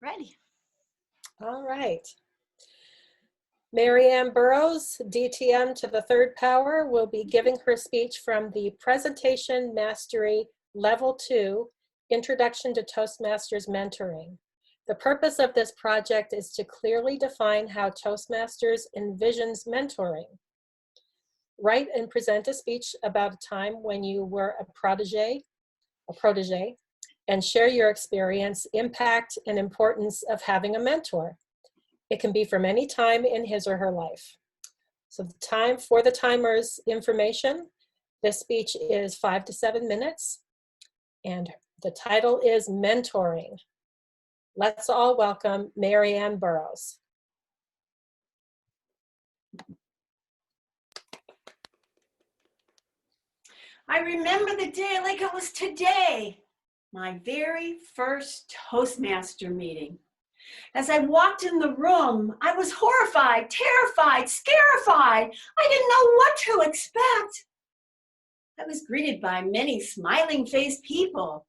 ready. All right. Anne Burrows, DTM to the third power, will be giving her speech from the Presentation Mastery Level 2, Introduction to Toastmasters Mentoring. The purpose of this project is to clearly define how Toastmasters envisions mentoring. Write and present a speech about a time when you were a protege, and share your experience, impact, and importance of having a mentor. It can be from any time in his or her life. So the time for the timer's information, this speech is 5 to 7 minutes, and the title is Mentoring. Let's all welcome Anne Burrows. I remember the day like it was today, my very first Toastmaster meeting. As I walked in the room, I was horrified, terrified, scarified. I didn't know what to expect. I was greeted by many smiling-faced people.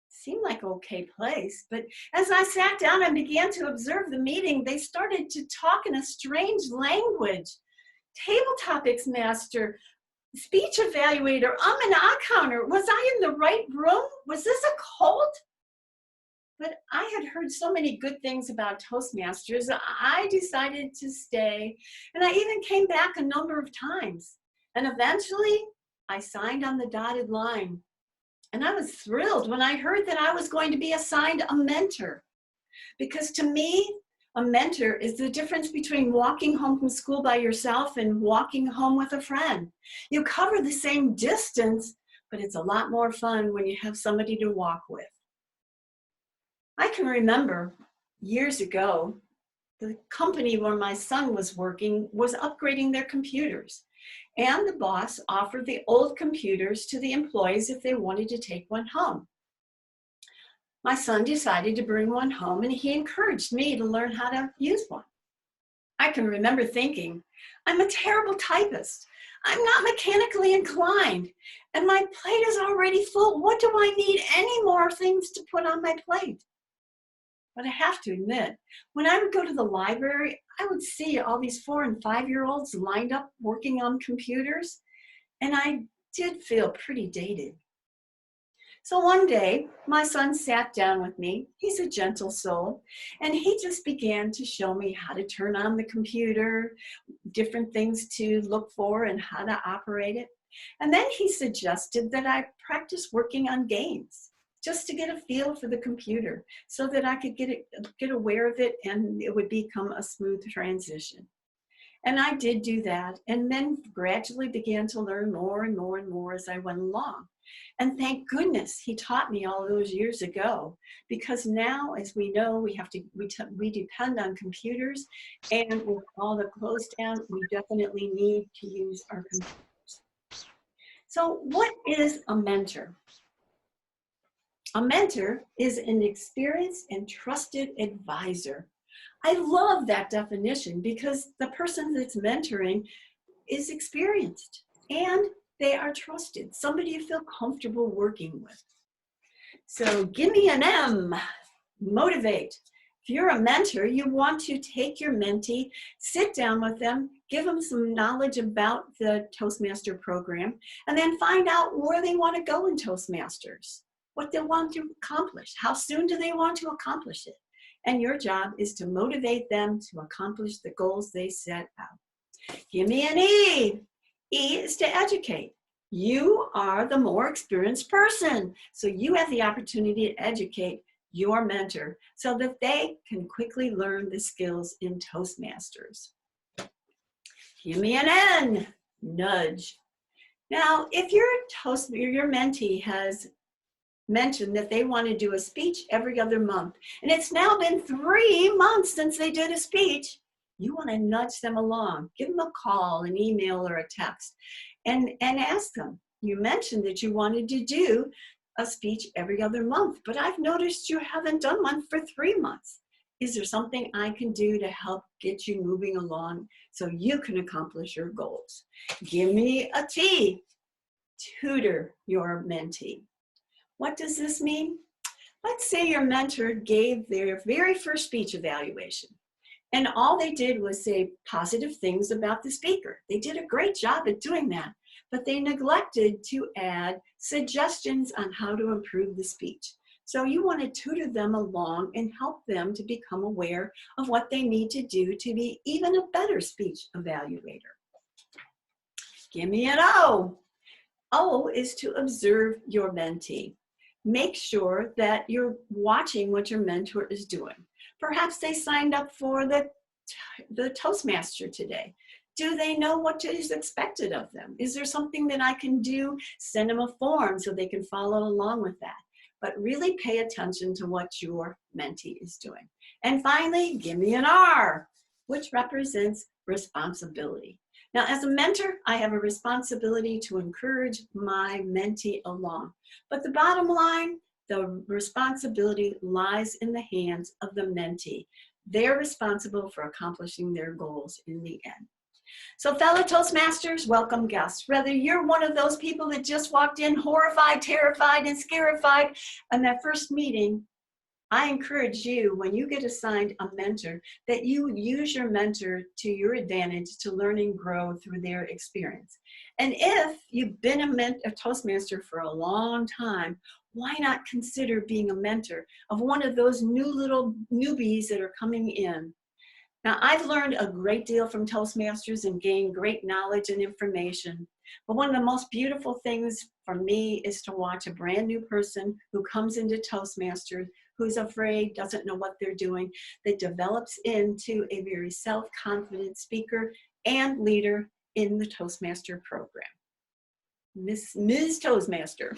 Seemed like an okay place, but as I sat down and began to observe the meeting, they started to talk in a strange language. Table topics master, speech evaluator, and ah counter. Was I in the right room? Was this a cult? But I had heard so many good things about Toastmasters, I decided to stay, and I even came back a number of times. And eventually, I signed on the dotted line. And I was thrilled when I heard that I was going to be assigned a mentor. Because to me, a mentor is the difference between walking home from school by yourself and walking home with a friend. You cover the same distance, but it's a lot more fun when you have somebody to walk with. I can remember years ago, the company where my son was working was upgrading their computers. And the boss offered the old computers to the employees if they wanted to take one home. My son decided to bring one home, and he encouraged me to learn how to use one. I can remember thinking, I'm a terrible typist. I'm not mechanically inclined, and my plate is already full. What do I need any more things to put on my plate? But I have to admit, when I would go to the library, I would see all these 4- and 5-year-olds lined up working on computers, and I did feel pretty dated. So one day, my son sat down with me. He's a gentle soul, and he just began to show me how to turn on the computer, different things to look for, and how to operate it. And then he suggested that I practice working on games, just to get a feel for the computer so that I could get aware of it and it would become a smooth transition. And I did do that, and then gradually began to learn more and more and more as I went along. And thank goodness he taught me all those years ago, because now, as we know, we depend on computers, and with all the closed down, we definitely need to use our computers. So what is a mentor? A mentor is an experienced and trusted advisor. I love that definition because the person that's mentoring is experienced and they are trusted, somebody you feel comfortable working with. So give me an M, motivate. If you're a mentor, you want to take your mentee, sit down with them, give them some knowledge about the Toastmaster program, and then find out where they want to go in Toastmasters, what they want to accomplish, how soon do they want to accomplish it. And your job is to motivate them to accomplish the goals they set out. Give me an E. E is to educate. You are the more experienced person, so you have the opportunity to educate your mentor so that they can quickly learn the skills in Toastmasters. Give me an N, nudge. Now, if your mentee has mentioned that they want to do a speech every other month, and it's now been 3 months since they did a speech, you want to nudge them along. Give them a call, an email, or a text, and ask them, you mentioned that you wanted to do a speech every other month, but I've noticed you haven't done one for 3 months. Is there something I can do to help get you moving along so you can accomplish your goals? Give me a T, tutor your mentee. What does this mean? Let's say your mentor gave their very first speech evaluation, and all they did was say positive things about the speaker. They did a great job at doing that, but they neglected to add suggestions on how to improve the speech. So you want to tutor them along and help them to become aware of what they need to do to be even a better speech evaluator. Give me an O. O is to observe your mentee. Make sure that you're watching what your mentor is doing. Perhaps they signed up for the Toastmaster today. Do they know what is expected of them? Is there something that I can do? Send them a form so they can follow along with that. But really pay attention to what your mentee is doing. And finally, give me an R, which represents responsibility. Now, as a mentor, I have a responsibility to encourage my mentee along. But the bottom line, the responsibility lies in the hands of the mentee. They're responsible for accomplishing their goals in the end. So fellow Toastmasters, welcome guests. Whether you're one of those people that just walked in horrified, terrified, and scarified on that first meeting, I encourage you, when you get assigned a mentor, that you use your mentor to your advantage to learn and grow through their experience. And if you've been a Toastmaster for a long time, why not consider being a mentor of one of those new little newbies that are coming in? Now, I've learned a great deal from Toastmasters and gained great knowledge and information. But one of the most beautiful things for me is to watch a brand new person who comes into Toastmasters, who's afraid, doesn't know what they're doing, that develops into a very self-confident speaker and leader in the Toastmaster program. Ms. Toastmaster.